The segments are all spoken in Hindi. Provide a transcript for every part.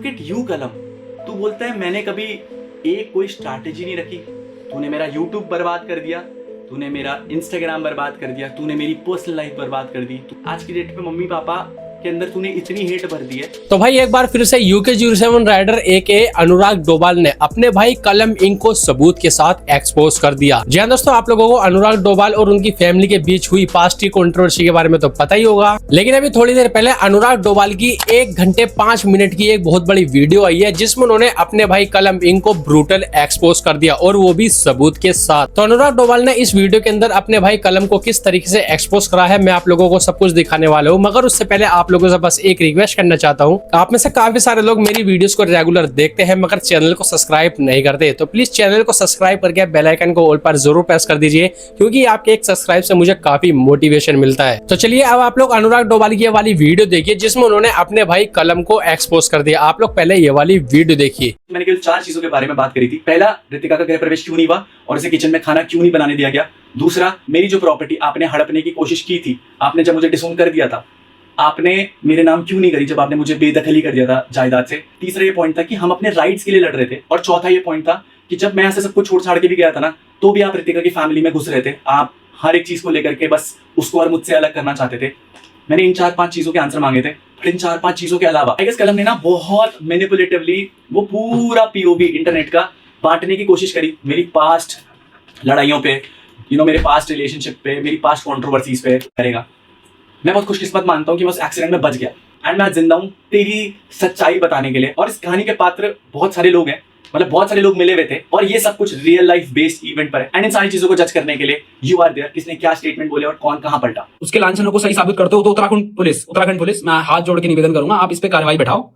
एट यू कलम, तू बोलता है मैंने कभी एक कोई स्ट्रैटेजी नहीं रखी। तूने मेरा यूट्यूब बर्बाद कर दिया, तूने मेरा इंस्टाग्राम बर्बाद कर दिया, तूने मेरी पर्सनल लाइफ बर्बाद कर दी। आज की डेट पे मम्मी पापा के अंदर तूने इतनी हेट भर दी है। तो भाई एक बार फिर से UK07 राइडर एके अनुराग डोभाल ने अपने भाई कलम इंक को सबूत के साथ एक्सपोज कर दिया। जी हाँ दोस्तों, आप लोगों को अनुराग डोभाल और उनकी फैमिली के बीच हुई पास्ट की कंट्रोवर्सी के बारे में तो पता ही होगा, लेकिन अभी थोड़ी देर पहले अनुराग डोभाल की 1 घंटे 5 मिनट की एक बहुत बड़ी वीडियो आई है जिसमें उन्होंने अपने भाई कलम इंक को ब्रूटल एक्सपोज कर दिया और वो भी सबूत के साथ। तो अनुराग डोभाल ने इस वीडियो के अंदर अपने भाई कलम को किस तरीके से एक्सपोज करा है मैं आप लोगों को सब कुछ दिखाने वाला हूँ, मगर उससे पहले आप लोगों से बस एक रिक्वेस्ट करना चाहता हूँ। आप में से काफी सारे लोग मेरी वीडियोस को रेगुलर देखते हैं मगर चैनल को सब्सक्राइब नहीं करते, तो प्लीज चैनल को सब्सक्राइब करके बेल आइकन को ऑल पर जरूर प्रेस कर दीजिए क्योंकि आपके एक सब्सक्राइब से मुझे काफी मोटिवेशन मिलता है। तो चलिए अब आप लोग अनुराग डोभाल की ये वाली वीडियो देखिए जिसमें उन्होंने अपने भाई कलम को एक्सपोज कर दिया। आप लोग पहले ये वाली वीडियो देखिए। मैंने केवल 4 चीजों के बारे में बात करी थी। पहला, रितिका का गृह प्रवेश क्यों नहीं हुआ और इसे किचन में खाना क्यों नहीं बनाने दिया गया। दूसरा, मेरी जो प्रॉपर्टी आपने हड़पने की कोशिश की थी, आपने जब मुझे डिसोन कर दिया था, आपने मेरे नाम क्यों नहीं करी जब आपने मुझे बेदखली कर दिया था जायदाद से। तीसरा ये पॉइंट था कि हम अपने राइट्स के लिए लड़ रहे थे। और चौथा ये पॉइंट था कि जब मैं ऐसे सब कुछ छोड़ छाड़ के भी गया था ना, तो भी आप रितिका की फैमिली में घुस रहे थे। आप हर एक चीज को लेकर के बस उसको और मुझसे अलग करना चाहते थे। मैंने इन 4-5 चीजों के आंसर मांगे थे। इन 4-5 चीजों के अलावा आई गेस कलम ने ना बहुत मैनिपुलेटिवली वो पूरा पीओवी इंटरनेट का बांटने की कोशिश करी मेरी पास्ट लड़ाइयों पे, मेरे पास्ट रिलेशनशिप पे, मेरी पास्ट कॉन्ट्रोवर्सीज पे करेगा। मैं बहुत खुशकिस्मत मानता हूँ कि मैं उस एक्सीडेंट में बच गया एंड मैं जिंदा हूँ तेरी सच्चाई बताने के लिए। और इस कहानी के पात्र बहुत सारे लोग हैं, मतलब बहुत सारे लोग मिले हुए थे और ये सब कुछ रियल लाइफ बेस्ड इवेंट पर है। एंड इन सारी चीजों को जज करने के लिए यू आर देयर, किसने क्या स्टेटमेंट बोले और कौन कहां पलटा। उसके लांछनों को सही साबित करते हो तो उत्तराखंड पुलिस मैं हाथ जोड़ के निवेदन करूंगा, आप इस पे कार्रवाई बैठाओ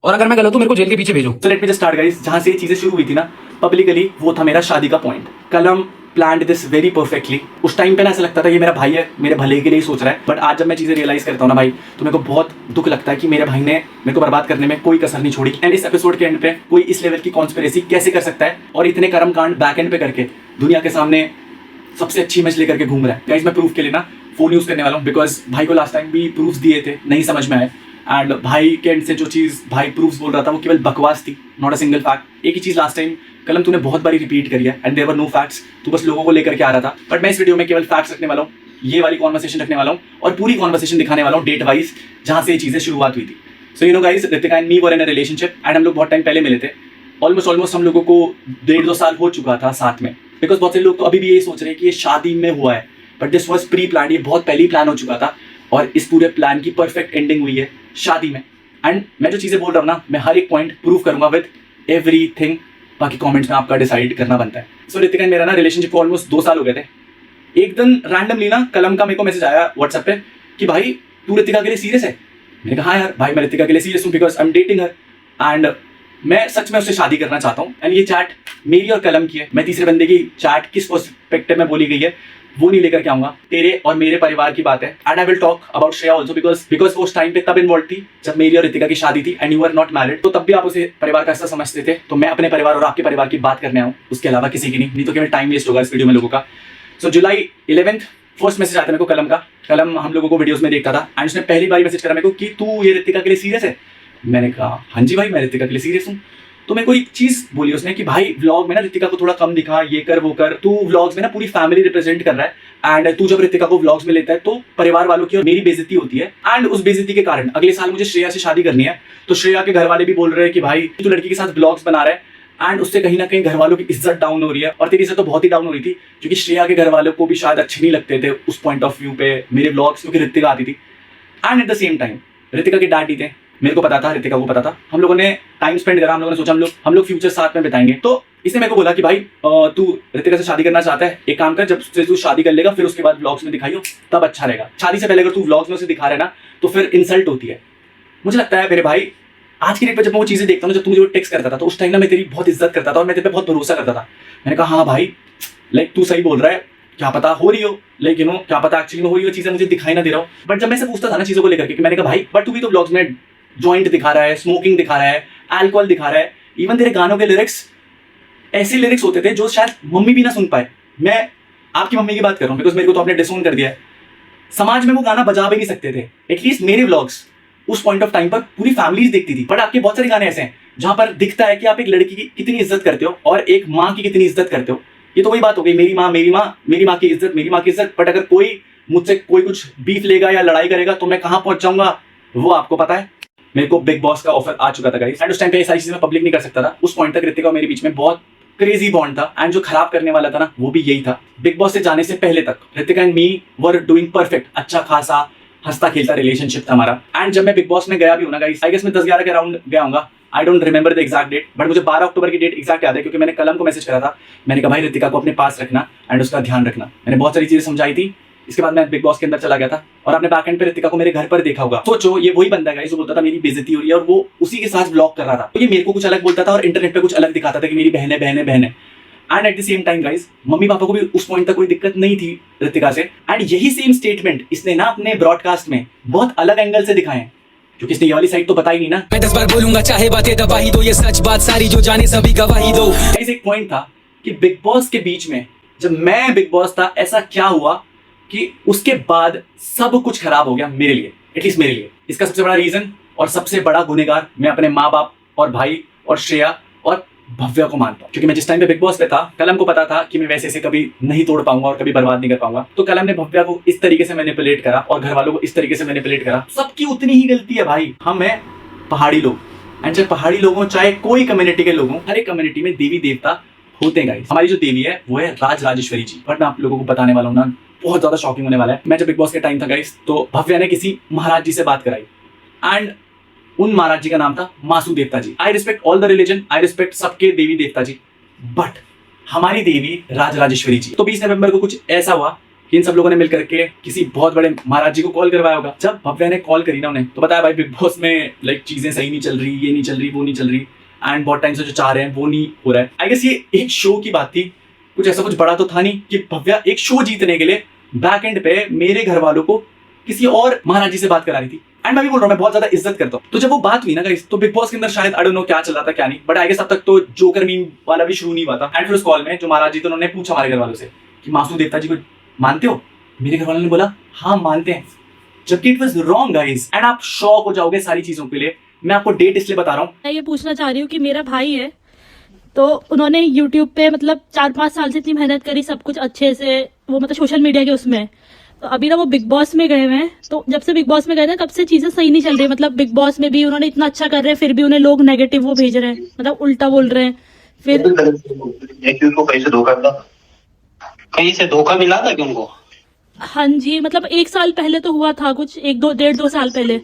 और अगर मैं गलत हूं मेरे को जेल के पीछे भेजो। So let me just start guys, जहां से ये चीजें शुरू हुई थी ना पब्लिकली, वो था मेरा शादी का पॉइंट। कलम प्लान्ड दिस वेरी परफेक्टली। उस टाइम पे ना ऐसा लगता था ये मेरा भाई है, मेरे भले के लिए सोच रहा है, बट आज जब मैं चीजें रियलाइज करता हूँ ना भाई, तो मेरे को बहुत दुख लगता है कि मेरे भाई ने मेरे को बर्बाद करने में कोई कसर नहीं छोड़ी। एंड इस एपिसोड के एंड पे कोई इस लेवल की कॉन्स्पिरेसी कैसे कर सकता है और इतने कर्मकांड बैक एंड पे करके दुनिया के सामने सबसे अच्छी इमेज लेकर के घूम रहा है। गाइस मैं प्रूफ के लिए ना फोन यूज करने वाला हूँ, बिकॉज भाई को लास्ट टाइम भी प्रूफ दिए थे, नहीं समझ में आए। एंड भाई के एंड से जो चीज भाई प्रूफ्स बोल रहा था वो केवल बकवास थी, नॉट अ सिंगल फैक्ट। एक ही चीज लास्ट टाइम कलम तूने बहुत बारी रिपीट करी है and there were no facts, तू बस लोगों को लेकर के आ रहा था। बट मैं इस वीडियो में केवल फैक्ट्स रखने वाला हूँ, ये वाली कॉन्वर्सेशन रखने वाला हूँ और पूरी कॉन्वर्सेशन दिखाने वाला हूँ डेट वाइज जहां से ये चीजें शुरुआत हुई थी। So guys, Ritika and me were in a relationship and हम लोग बहुत टाइम पहले मिले थे। ऑलमोस्ट हम लोगों को 1.5-2 साल हो चुका था साथ में। बिकॉज बहुत से लोग तो अभी भी यही सोच रहे हैं कि ये शादी में हुआ है, but this was pre plan, ये बहुत पहले ही प्लान हो चुका था और इस पूरे प्लान की परफेक्ट एंडिंग हुई है शादी में। एंड मैं जो चीजें बोल रहा हूँ ना, मैं हर एक पॉइंट प्रूव करूंगा विद एवरीथिंग, बाकी कमेंट्स में आपका डिसाइड करना बनता है। सो रितिका मेरा ना रिलेशनशिप को ऑलमोस्ट 2 साल हो गए थे। एक दिन रैंडमली ना कलम का मेरे को मैसेज आया व्हाट्सएप पे कि भाई तू रितिका के लिए सीरियस है। मैंने कहा हाँ यार भाई, मैं रितिका के लिए सीरियस हूँ because I am dating her and मैं सच में उससे शादी करना चाहता हूँ। एंड ये चैट मेरी और कलम की है। मैं तीसरे बंदे की चैट किस पर्सपेक्टिव में बोली गई है वो नहीं लेकर के आऊंगा, तेरे और मेरे परिवार की बात है। And I will talk about Shreya also because उस टाइम पे तब इन्वॉल्व थी जब मेरी और रितिका की शादी थी and you are not married, तो तब भी आप उसे परिवार का हिस्सा समझते थे। तो मैं अपने परिवार और आपके परिवार की बात करने आऊँ, उसके अलावा किसी की नहीं तो केवल टाइम वेस्ट होगा इस वीडियो में लोगों का। सो जुलाई 11 फर्स्ट मैसेज आता है मेरे को कलम का। कलम हम लोगों को वीडियोस में देखता था एंड उसने पहली बार मैसेज करा मेरे को कि तू ये रितिका के लिए सीरियस है। मैंने कहा हाँ जी भाई, मैं रितिका के लिए सीरियस हूँ। तो मेरे को एक चीज बोली उसने कि भाई व्लॉग में ना रितिका को थोड़ा कम दिखा, ये कर वो कर, तू व्लॉग्स में ना पूरी फैमिली रिप्रेजेंट कर रहा है एंड तू जब रितिका को व्लॉग्स में लेता है तो परिवार वालों की और मेरी बेइज्जती होती है। एंड उस बेइज्जती के कारण अगले साल मुझे श्रेया से शादी करनी है, तो श्रेया के घर वाले भी बोल रहे हैं कि भाई तू लड़की के साथ व्लॉग्स बना रहा है एंड उससे कहीं ना कहीं घर वालों की इज्जत डाउन हो रही है। और तेरी इज्जत तो बहुत ही डाउन हो रही थी क्योंकि श्रेया के घर वालों को भी शायद अच्छे नहीं लगते थे उस पॉइंट ऑफ व्यू पे मेरे व्लॉग्स, क्योंकि रितिका आती थी। And at the same time Ritika के डैडी थे, मेरे को पता था, रितिका को पता था। हम लोगों ने टाइम स्पेंड करा, हम लोगों ने सोचा हम लोग फ्यूचर साथ में बिताएंगे। तो इसने मेरे को बोला कि भाई तू रितिका से शादी करना चाहता है, एक काम कर, जब से तू शादी कर लेगा फिर उसके बाद व्लॉग्स में दिखाइयो, तब अच्छा रहेगा। शादी से पहले अगर तू व्लॉग्स में उसे दिखा रहे ना तो फिर इंसल्ट होती है। मुझे लगता है मेरे भाई आज की डेट पे जब मैं वो चीजें देखता हूँ, जब तू मुझे टेक्स्ट करता था तो उस टाइम ना मैं तेरी बहुत इज्जत करता था और मैं तेरे पे बहुत भरोसा करता था। मैंने कहा हाँ भाई, लाइक तू सही बोल रहा है, क्या पता हो रही हो, लाइक क्या पता एक्चुअली में हो रही हो चीजें, मुझे दिखाई ना दे रहा हूँ। बट जब मैं से पूछता था ना चीजों को लेकर के, मैंने कहा भाई बट तू भी तो व्लॉग्स में जॉइंट दिखा रहा है, स्मोकिंग दिखा रहा है, अल्कोहल दिखा रहा है, इवन तेरे गानों के लिरिक्स ऐसे लिरिक्स होते थे जो शायद मम्मी भी ना सुन पाए। मैं आपकी मम्मी की बात कर रहा हूँ बिकॉज मेरे को तो आपने डिसोन कर दिया है। समाज में वो गाना बजा भी नहीं सकते थे, एटलीस्ट मेरे व्लॉग्स उस पॉइंट ऑफ टाइम पर पूरी फैमिलीज देखती थी। बट आपके बहुत सारे गाने ऐसे हैं जहां पर दिखता है कि आप एक लड़की की कितनी इज्जत करते हो और एक माँ की कितनी इज्जत करते हो। ये तो वही बात हो गई, मेरी माँ मेरी माँ, मेरी माँ की इज्जत, मेरी माँ की इज्जत। बट अगर कोई मुझसे कोई कुछ बीफ लेगा या लड़ाई करेगा तो मैं कहां पहुंच जाऊंगा वो आपको पता है। मेरे को बिग बॉस का ऑफर आ चुका था गाइस, एंड उस टाइम पे ये सारी चीजें मैं पब्लिक नहीं कर सकता था। उस पॉइंट तक ऋतिका और मेरे बीच में बहुत क्रेजी बॉन्ड था, एंड जो खराब करने वाला था ना वो भी यही था। बिग बॉस से जाने से पहले तक Ritika and me were doing perfect, अच्छा खासा हंसता खेलता रिलेशनशिप था हमारा। एंड जब मैं बिग बॉस में गया भी हूं ना गाइस, आई गेस मैं 10-11 के अराउंड गया हूंगा। I don't remember the exact date, but मुझे 12 अक्टूबर की डेट एग्जैक्ट याद है क्योंकि मैंने कलम को मैसेज करा था। मैंने कहा भाई ऋतिका को अपने पास रखना एंड उसका ध्यान रखना। मैंने बहुत सारी चीजें समझाई थी। इसके बाद मैं बिग बॉस के अंदर चला गया था और आपने बैक एंड पे ऋतिका को मेरे घर पर देखा होगा। सोचो ये वही बंदा है जो बोलता था मेरी बेइज्जती हो रही है और वो उसी के साथ ब्लॉग कर रहा था। तो ये मेरे को कुछ अलग बोलता था और इंटरनेट पे कुछ अलग दिखाता था कि मेरी बहन है बहन है बहन है। And at the same time guys mummy papa को भी उस पॉइंट तक कोई दिक्कत नहीं थी ऋतिका से। एंड यही सेम स्टेटमेंट इसने ना अपने ब्रॉडकास्ट में बहुत अलग एंगल से दिखाए हैं, क्योंकि इसने ये वाली साइड तो बताई नहीं ना। मैं 10 बार बोलूंगा चाहे बातें दबा ही दो, ये सच बात सारी जो जाने सभी गवाही दो। एक पॉइंट था कि बिग बॉस के बीच में जब मैं बिग बॉस था ऐसा क्या हुआ कि उसके बाद सब कुछ खराब हो गया मेरे लिए, एटलीस्ट मेरे लिए। इसका सबसे बड़ा रीजन और सबसे बड़ा गुनहगार मैं अपने माँ बाप और भाई और श्रेया और भव्या को मानता हूँ। क्योंकि मैं जिस टाइम पे बिग बॉस पे था कलम को पता था कि मैं वैसे से कभी नहीं तोड़ पाऊंगा और कभी बर्बाद नहीं कर पाऊंगा। तो कलम ने भव्या को इस तरीके से मैनिपुलेट करा और घर वालों को इस तरीके से मैनिपुलेट करा। सबकी उतनी ही गलती है भाई। हम हैं पहाड़ी लोग, एंड चाहे पहाड़ी लोग हों चाहे कोई कम्युनिटी के लोग हों, हर एक कम्युनिटी में देवी देवता होते हैं गाइस। हमारी जो देवी है वो है राज राजेश्वरी जी। बट मैं आप लोगों को बताने वाला हूँ ना, बहुत ज्यादा शॉकिंग होने वाला है। मैं जब बिग बॉस के टाइम था गाइस तो भव्या ने किसी महाराज जी से बात कराई, एंड उन महाराज जी का नाम था मासू देवता जी। I respect all the religion, I respect सबके देवी देवता जी, बट हमारी देवी राज राजेश्वरी जी। तो 20 नवंबर को कुछ ऐसा हुआ कि इन सब लोगों ने मिलकर के किसी बहुत बड़े महाराज जी को कॉल करवाया होगा। जब भव्या ने कॉल करी ना उन्हें, तो बताया भाई बिग बॉस में लाइक चीजें सही नहीं चल रही, ये नहीं चल रही, वो नहीं चल रही, एंड बहुत टाइम से जो चाह रहे हैं वो नहीं हो रहा है। आई गेस ये एक शो की बात थी, कुछ ऐसा कुछ बड़ा तो था नहीं कि भव्या एक शो जीतने के लिए बैक एंड पे मेरे घर वालों को किसी और महाराज जी से बात करा रही थी। एंड मैं भी बोल रहा हूँ मैं बहुत ज्यादा इज्जत करता हूँ। तो जब वो बात हुई ना गाइस, तो बिग बॉस के अंदर शायद आई डोंट नो क्या चल रहा था क्या नहीं, बट आई गेस अब तक तो जोकर मीम वाला भी शुरू नहीं हुआ था। एंड फिर उस कॉल में जो महाराज जी थे उन्होंने पूछा हमारे घर वालों से कि मासू देवता जी को मानते हो? मेरे घर वालों ने बोला हाँ मानते हैं, जबकि it was wrong guys. And आप शॉक हो जाओगे सारी चीजों के लिए। मैं आपको डेट इसलिए बता रहा हूँ, मैं ये पूछना चाह रही हूँ कि मेरा भाई है, तो उन्होंने YouTube पे मतलब 4-5 साल से इतनी मेहनत करी, सब कुछ अच्छे से, वो मतलब सोशल मीडिया के उसमें, तो अभी ना वो बिग बॉस में गए हुए हैं। तो जब से बिग बॉस में गए ना तब से चीजें सही नहीं चल रही। मतलब बिग बॉस में भी उन्होंने इतना अच्छा कर रहे हैं, फिर भी उन्हें लोग नेगेटिव वो भेज रहे हैं, मतलब उल्टा बोल रहे हैं। फिर उनको कहीं से धोखा मिला, कहीं से धोखा मिला था कि उनको? हाँ जी, मतलब 1 साल पहले तो हुआ था कुछ, 1-2 साल पहले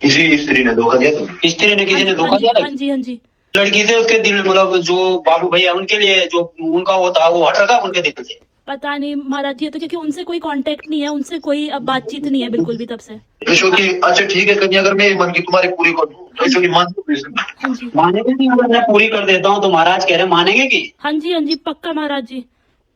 किसी स्त्री ने धोखा दिया था? स्त्री ने किसी ने धोखा दिया था? हाँ जी हाँ जी। लड़की से उसके दिल, मतलब जो बाबू भैया उनके लिए जो उनका वो था वो हट रखा उनके दिल से। पता नहीं महाराज जी, तो क्योंकि उनसे कोई कांटेक्ट नहीं है, उनसे कोई अब बातचीत नहीं है बिल्कुल भी तब से। अच्छा ठीक है कन्या, अगर मैं मन की तुम्हारी पूरी कर दूं तो की मान हाँ जी मानेंगे नहीं? अगर मैं पूरी कर देता हूँ तो महाराज कह रहे मानेंगे कि? हाँ जी पक्का महाराज जी।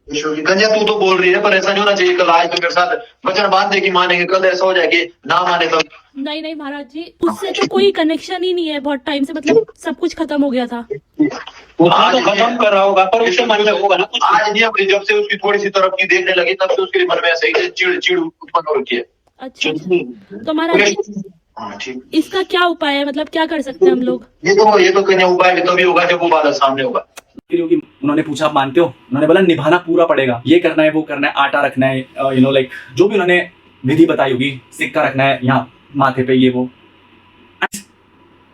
कन्या तू तो बोल रही है पर ऐसा नहीं होना चाहिए। कल आज तो मेरे साथ वचन बांध दे कि मानेंगे, कल ऐसा हो जाए कि ना माने तो। नहीं महाराज जी, उससे तो कोई कनेक्शन ही नहीं है बहुत टाइम से, मतलब सब कुछ खत्म हो गया था। वो तो खत्म कर रहा होगा पर उसके मन में होगा ना कुछ। आज नहीं अपनी, जब से उसकी थोड़ी सी तरफ की देखने लगी तब से उसके मन में ऐसे ही चिड़ उत्पन्न हो रही है। अच्छा तो महाराज जी हाँ ठीक, इसका क्या उपाय है, मतलब क्या कर सकते हैं हम लोग? ये तो कन्या उपाय भी तभी होगा जब वो बादल सामने होगा। उन्होंने पूछा आप मानते हो? उन्होंने बोला निभाना पूरा पड़ेगा, ये करना है वो करना है, आटा रखना है, यू नो लाइक जो भी उन्होंने विधि बताई होगी, सिक्का रखना है यहाँ माथे पे, ये वो।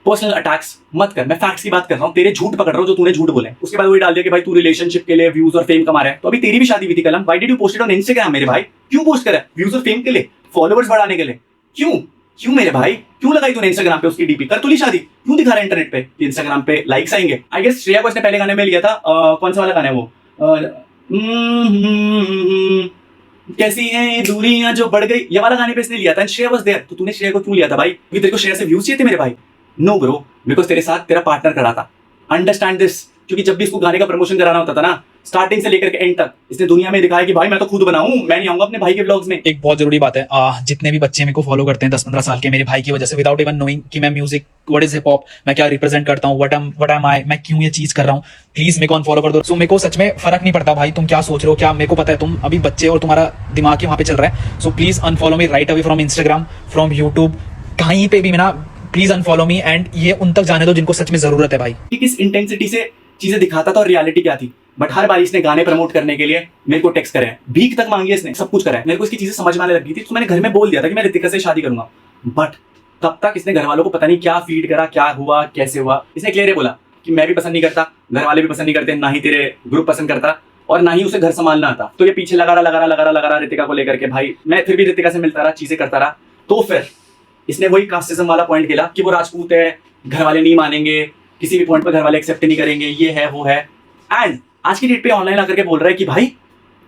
पर्सनल अटैक्स मत कर, मैं फैक्ट्स की बात कर रहा हूँ, तेरे झूठ पकड़ रहा हूँ जो तूने झूठ बोले। उसके बाद वही डाल दिया कि भाई तू रिलेशनशिप के लिए व्यूज और फेम कमा रहा है। तो अभी तेरी भी शादी हुई थी कलम, why did you post it on Instagram? मेरे भाई क्यों पोस्ट करा? व्यूज और फेम के लिए, फॉलोवर्स बढ़ाने के लिए? क्यों मेरे भाई, क्यों लगाई तूने इंस्टाग्राम पे उसकी डीपी? कर तुली शादी, क्यों दिखा रहा है इंटरनेट पे कि इंस्टाग्राम पे लाइक्स आएंगे? आई गेस श्रेया को इसने पहले गाने में लिया था, कौन सा वाला गाना है वो, कैसी है दूरियां जो बढ़ गई, ये वाला गाने पे इसने लिया था। Shreya was there. तो तूने श्रेया को क्यों लिया था भाई? क्योंकि तेरे को श्रेया से व्यूज चाहिए थे मेरे भाई? नो ब्रो, बिकॉज तेरे साथ तेरा पार्टनर खड़ा था। Understand this. क्योंकि जब भी इसको गाने का प्रमोशन कराना होता था ना, स्टार्टिंग से लेकर के एंड तक इसने दुनिया में दिखाया कि भाई मैं तो खुद बनाऊं, मैं नहीं आऊंगा अपने भाई के व्लॉग्स में। एक बहुत जरूरी बात है, जितने भी बच्चे मेरे को फॉलो करते हैं 10-15 साल के, मेरे भाई की वजह से, विदाउट इवन नोइंग कि मैं music, what is hip hop, मैं क्या रिप्रेजेंट करता हूँ, व्हाट एम आई, मैं क्यों ये चीज कर रहा हूँ, प्लीज मेरे को अनफॉलो कर दो। सो मेरे को सच में फर्क नहीं पड़ता भाई तुम क्या सोच रहे हो, क्या मेरे को पता है तुम अभी बच्चे और तुम्हारा दिमाग ही वहां पे चल रहा है। So please unfollow me right away from Instagram, from YouTube. कहीं पे भी ना प्लीज अनफॉलो मी एंड ये उन तक जाने दो जिनको सच में जरूरत है भाई। कि किस इंटेंसिटी से चीजें दिखाता था और रियलिटी क्या थी। बट हर बार इसने गाने प्रमोट करने के लिए मेरे को टेक्स्ट करे हैं, भीख तक मांगी है इसने, सब कुछ करा है। मेरे को इसकी चीजें समझ में आने लगी थी, तो मैंने घर में बोल दिया था कि मैं ऋतिका से शादी करूंगा। बट तब तक इसने घर वालों को पता नहीं क्या फीड करा, क्या हुआ, कैसे हुआ। इसने क्लियर बोला कि मैं भी पसंद नहीं करता, घर वाले भी पसंद नहीं करते, ना ही तेरे ग्रुप पसंद करता और ना ही उसे घर संभालना आता। तो ये पीछे लगा रहा ऋतिका को लेकर के। भाई मैं फिर भी ऋतिका से मिलता रहा, चीजें करता रहा। तो फिर इसने वही कास्टिज्म वाला पॉइंट खेला कि वो राजपूत है, घर वाले नहीं मानेंगे, किसी भी पॉइंट पर घर वाले एक्सेप्ट नहीं करेंगे, ये है वो है। एंड आज की डेट पे ऑनलाइन आकर के बोल रहा है कि भाई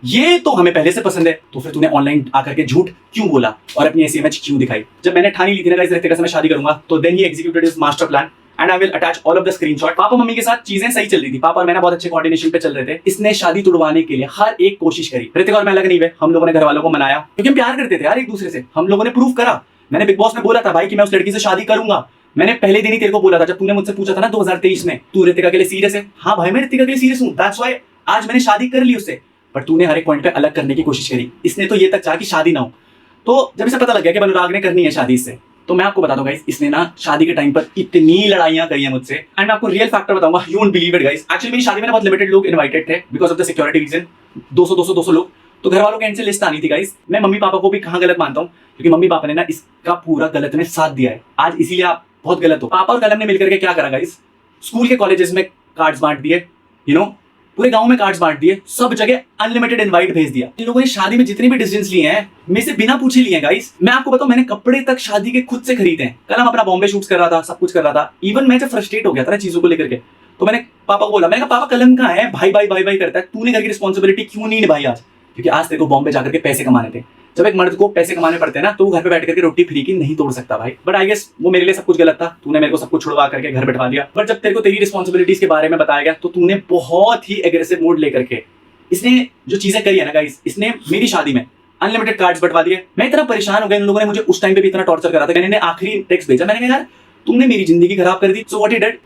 ये तो हमें पहले से पसंद है, तो फिर तूने ऑनलाइन आकर के झूठ क्यों बोला और अपनी ऐसी इमेज क्यों दिखाई। जब मैंने ठानी ली थी ना गाइस ऋतिका से मैं शादी करूंगा, तो then he executed his master plan and I will attach all of the screenshot. पापा मम्मी के साथ चीजें सही चल रही थी, पापा और मैं बहुत अच्छे कोऑर्डिनेशन पे चल रहे थे। इसने शादी तुड़वाने के लिए हर एक कोशिश करी। ऋतिका और मैं अलग नहीं हुए, हम लोगों ने घर वालों को मनाया क्योंकि हम प्यार करते थे यार एक दूसरे से। हम लोगों ने प्रूव करा। मैंने बिग बॉस में बोला था भाई कि मैं उस लड़की से शादी करूंगा। मैंने पहले दिन ही तेरे को बोला था जब तूने मुझसे पूछा था ना 2023 में, तू ऋतिका के लिए सीरियस है? हाँ भाई मैं ऋतिका के लिए सीरियस हूं, दैट्स व्हाई आज मैंने शादी कर ली उससे। पर तूने हर एक पॉइंट पे अलग करने की कोशिश करी। इसने तो ये तक चाहा कि शादी ना हो। तो जब इसे पता लग गया कि अनुराग ने करनी है शादी इससे, तो मैं आपको बता दूं गाइस, इसने ना शादी के टाइम पर इतनी लड़ाइयां करी हैं मुझसे। एंड मैं आपको रियल फैक्टर बताऊंगा, you won't believe it guys. Actually मेरी शादी में बहुत लिमिटेड लोग इनवाइटेड थे because of the security reason. 200 लोग। तो घर वालों के एंड से लिस्ट आनी थी गाइस। मैं मम्मी पापा को भी कहां गलत मानता हूं, क्योंकि मम्मी पापा ने ना इसका पूरा गलत में साथ दिया है। आज इसीलिए आप बहुत गलत हो। पापा और कलम ने मिलकर के क्या करा गाइस, स्कूल के कॉलेजेस में कार्ड्स बांट दिए, यू नो, पूरे गांव में कार्ड्स बांट दिए, सब जगह अनलिमिटेड इनवाइट भेज दिया। इन लोगों ने शादी में जितने भी डिसीजंस लिए हैं मेरे से बिना पूछे लिए हैं गाइस। मैं आपको बताऊं, मैंने कपड़े तक शादी के खुद से खरीदे हैं। कल हम अपना बॉम्बे शूट्स कर रहा था, सब कुछ कर रहा था। इवन मैं जब फ्रस्ट्रेट हो गया था ना चीजों को लेकर के, तो मैंने पापा को बोला, मैंने कहा पापा कलम कहाँ है, भाई भाई भाई भाई करता है, तूने घर की रिस्पॉन्सिबिलिटी क्यों नहीं निभाई आज? क्योंकि आज तेरे को बॉम्बे जाकर के पैसे कमाने थे। जब एक मर्द को पैसे कमाने पड़ते हैं ना, तो वो घर पे बैठ करके रोटी फ्री की नहीं तोड़ सकता भाई। बट आई गेस वो मेरे लिए सब कुछ गलत था। तूने मेरे को सब कुछ छुड़वा करके घर बैठवा दिया। बट जब तेरे को तेरी रिस्पॉन्सिबिलिटीज के बारे में बताया गया, तो तूने बहुत ही एग्रेसिव मोड लेकर के इसने जो चीजें करी है ना गाइस, इसने मेरी शादी में अनलिमिटेड कार्ड्स बंटवा दिए। मैं इतना परेशान हो गया, इन लोगों ने मुझे उस टाइम पे भी इतना टॉर्चर करा था। मैंने आखिरी टेक्स्ट भेजा, मैंने कहा यार तुमने मेरी जिंदगी खराब कर दी। सो व्हाट ही डिड,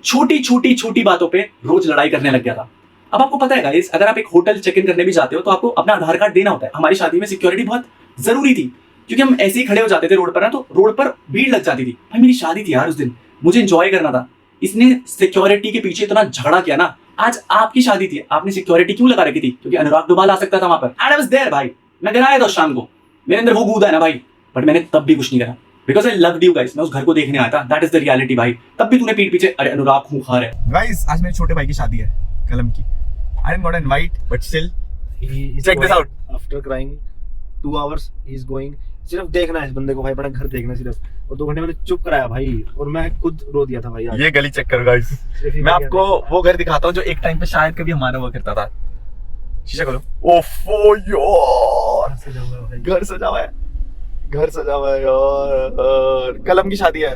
छोटी बातों पे रोज लड़ाई करने लग गया था। अब आपको पता है गाइस, अगर आप एक होटल चेक इन करने भी जाते हो तो आपको अपना आधार कार्ड देना होता है। हमारी शादी में सिक्योरिटी बहुत जरूरी थी, क्योंकि हम ऐसे ही खड़े हो जाते थे रोड पर ना, तो रोड पर भीड़ लग जाती थी। भाई मेरी शादी थी यार उस दिन, मुझे एंजॉय करना था। इसने सिक्योरिटी के पीछे इतना झगड़ा किया ना। आज आपकी शादी थी, आपने सिक्योरिटी क्यों लगा रखी थी? क्योंकि अनुराग डोभाल आ सकता था वहां पर। एंड आई वाज देयर भाई, मैं घर आया था शाम को, मेरे अंदर वो कूदा है ना भाई। बट मैंने तब भी कुछ नहीं करा because I loved you guys. मैं उस घर को देखने आया था, दैट इज द रियलिटी भाई। तब भी तूने पीठ पीछे, अरे अनुराग खूंखार है। गाइस आज मेरे छोटे भाई की शादी है, कलम की। I didn't got an invite but still check this out. After crying 2 hours he is going. सिर्फ देखना है इस बंदे को भाई, बड़ा घर देखना है सिर्फ। और 2 घंटे मैंने चुप कराया भाई, और मैं खुद रो दिया था भाई आज। ये गली चेक करो गाइस। मैं आपको वो घर दिखाता हूँ जो एक टाइम पे शायद कभी हमारा हुआ करता था। शीशा खोलो। ओफो यार, घर सजा हुआ है, घर सजा हुआ है यार। कलम की शादी है।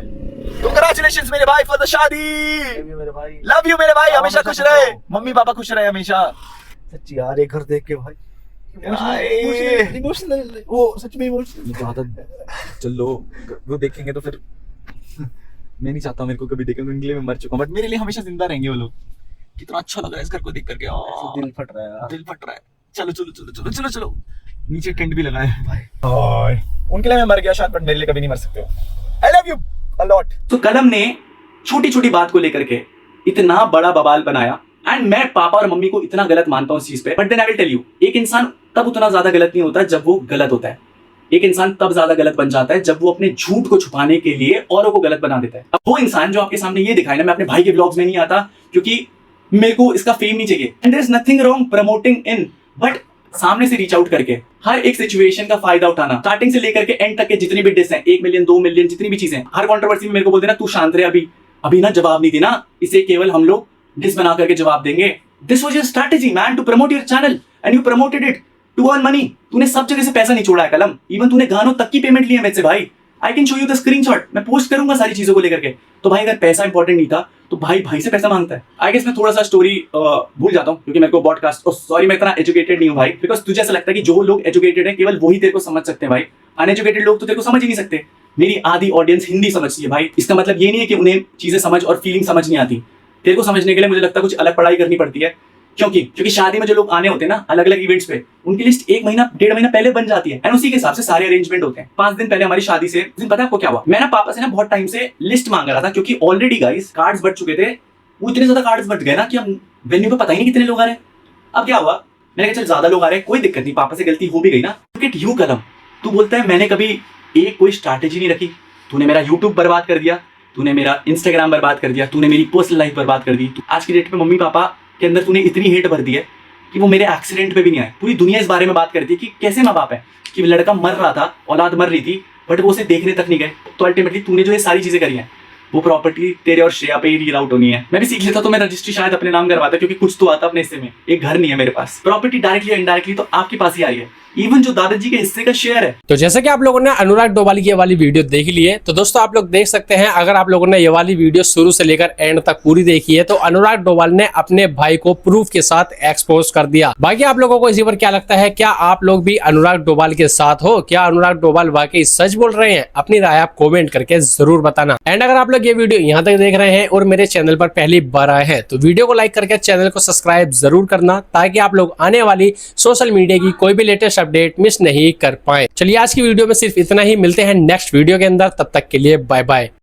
कंग्रेचुलेशंस मेरे भाई फॉर द शादी। मेरे भाई, लव यू मेरे भाई, हमेशा खुश रहे, मम्मी पापा खुश रहे हमेशा। सच्ची यार एक घर देख के भाई इमोशनल, वो सच में इमोशनल। चलो वो देखेंगे तो फिर मैं नहीं चाहता मेरे को कभी देखें, उनके लिए मैं मर चुका हूं, बट मेरे लिए हमेशा जिंदा रहेंगे वो लोग। कितना अच्छा लग रहा है इस घर को देख करके, दिल फट रहा है यार। दिल फट रहा है। चलो चलो चलो चलो चलो चलो, नीचे टेंट भी लगा है भाई। उनके लिए मैं मर गया शायद, बट मेरे लिए कभी नहीं मर सकते। I love you a lot. तो कलम ने छोटी बात को लेकर के इतना बड़ा बवाल बनाया। एंड मैं पापा और मम्मी को इतना गलत मानता हूं इस चीज पे, but then I will tell you, एक इंसान तब उतना ज्यादा गलत नहीं होता जब वो गलत होता है। एक इंसान तब ज्यादा गलत बन जाता है जब वो अपने झूठ को छुपाने के लिए औरों को गलत बना देता है। अब वो इंसान जो आपके सामने ये दिखाए ना, मैं अपने भाई के व्लॉग्स में नहीं आता क्योंकि मेरे को इसका फेम नहीं चाहिए। And there is nothing wrong promoting in, but सामने से रीच आउट करके हर एक सिचुएशन का फायदा उठाना, स्टार्टिंग से लेकर के एंड तक के जितनी भी डिस हैं, 1 मिलियन 2 मिलियन जितनी भी चीजें, हर कंट्रोवर्सी में मेरे को बोलते ना तू शांत रहे, अभी ना जवाब नहीं देना, इसे केवल हम लोग डिस बना करके जवाब देंगे। This was your strategy man, to promote your channel and you promoted it to earn money. तूने सब जगह से पैसा नहीं छोड़ा है कलम, इवन तूने गानों तक की पेमेंट ली है मेरे से भाई। I can show you the screenshot, मैं पोस्ट करूंगा सारी चीजों को लेकर के। तो भाई अगर पैसा इंपॉर्टेंट नहीं था तो भाई से पैसा मांगता है। आई गेस मैं थोड़ा सा स्टोरी भूल जाता हूँ क्योंकि मेरे को पॉडकास्ट, सॉरी मैं इतना एजुकेटेड नहीं हूँ भाई, बिकॉज तुझे ऐसा लगता है कि जो लोग एजुकेटेड है केवल वही तेरे को समझ सकते हैं भाई, अनएजुकेटेड लोग तो तेरे को समझ ही नहीं सकते। मेरी आधी ऑडियंस हिंदी समझती है भाई, इसका मतलब ये नहीं है कि उन्हें चीजें समझ और फीलिंग समझ नहीं आती। तेरे को समझने के लिए मुझे लगता है कुछ अलग पढ़ाई करनी पड़ती है। क्योंकि शादी में जो लोग आने होते हैं ना अलग अलग इवेंट्स पे, उनकी लिस्ट 1 महीना 1.5 महीना पहले बन जाती है एंड उसी के हिसाब से सारे अरेंजमेंट होते हैं। 5 दिन पहले हमारी शादी से, उस दिन पता है आपको क्या हुआ, मैं ना पापा से ना बहुत टाइम से लिस्ट मांग रहा था, क्योंकि ऑलरेडी गाइस कार्ड्स बट चुके थे, वो इतने ज्यादा कार्ड्स बट गए ना कि हम वेन्यू पे पता ही नहीं कितने लोग आ रहे हैं। अब क्या हुआ, मैंने कहा चल ज्यादा लोग आ रहे हैं, कोई दिक्कत नहीं, पापा से गलती हो भी गई ना। यू कलम, तू बोलता है मैंने कभी एक कोई स्ट्रैटेजी नहीं रखी, तूने मेरा यूट्यूब बर्बाद कर दिया, तूने मेरा इंस्टाग्राम बर्बाद कर दिया, तूने मेरी पर्सनल लाइफ बर्बाद कर दी। आज की डेट में मम्मी पापा के अंदर तूने इतनी हेट भर दी है कि वो मेरे एक्सीडेंट पे भी नहीं आए। पूरी दुनिया इस बारे में बात करती है कि कैसे माँ बाप है कि लड़का मर रहा था, औलाद मर रही थी, बट वो उसे देखने तक नहीं गए। तो अल्टीमेटली तूने जो ये सारी चीजें करी हैं वो प्रॉपर्टी तेरे और श्रेया पे ही रीड आउट होनी है। मैं भी सीख लेता तो मैं रजिस्ट्री शायद अपने नाम करवाता, क्योंकि कुछ तो आता अपने हिस्से में। एक घर नहीं है मेरे पास, प्रॉपर्टी डायरेक्टली इनडायरेक्टली तो आपके पास ही आई है, इवन जो दादाजी के हिस्से का शेयर है। तो जैसे कि आप लोगों ने अनुराग डोभाल की ये वाली वीडियो देख ली है, तो दोस्तों आप लोग देख सकते हैं, अगर आप लोगों ने ये वाली वीडियो शुरू से लेकर एंड तक पूरी देखी है तो अनुराग डोभाल ने अपने भाई को प्रूफ के साथ एक्सपोज कर दिया। बाकी आप लोगों को इसी पर क्या लगता है, क्या आप लोग भी अनुराग डोभाल के साथ हो? क्या अनुराग डोभाल वाकई सच बोल रहे हैं? अपनी राय आप कॉमेंट करके जरूर बताना। एंड अगर आप लोग ये वीडियो यहाँ तक देख रहे हैं और मेरे चैनल पर पहली बार आए हैं तो वीडियो को लाइक करके चैनल को सब्सक्राइब जरूर करना, ताकि आप लोग आने वाली सोशल मीडिया की कोई भी लेटेस्ट अपडेट मिस नहीं कर पाए। चलिए आज की वीडियो में सिर्फ इतना ही, मिलते हैं नेक्स्ट वीडियो के अंदर, तब तक के लिए बाय बाय।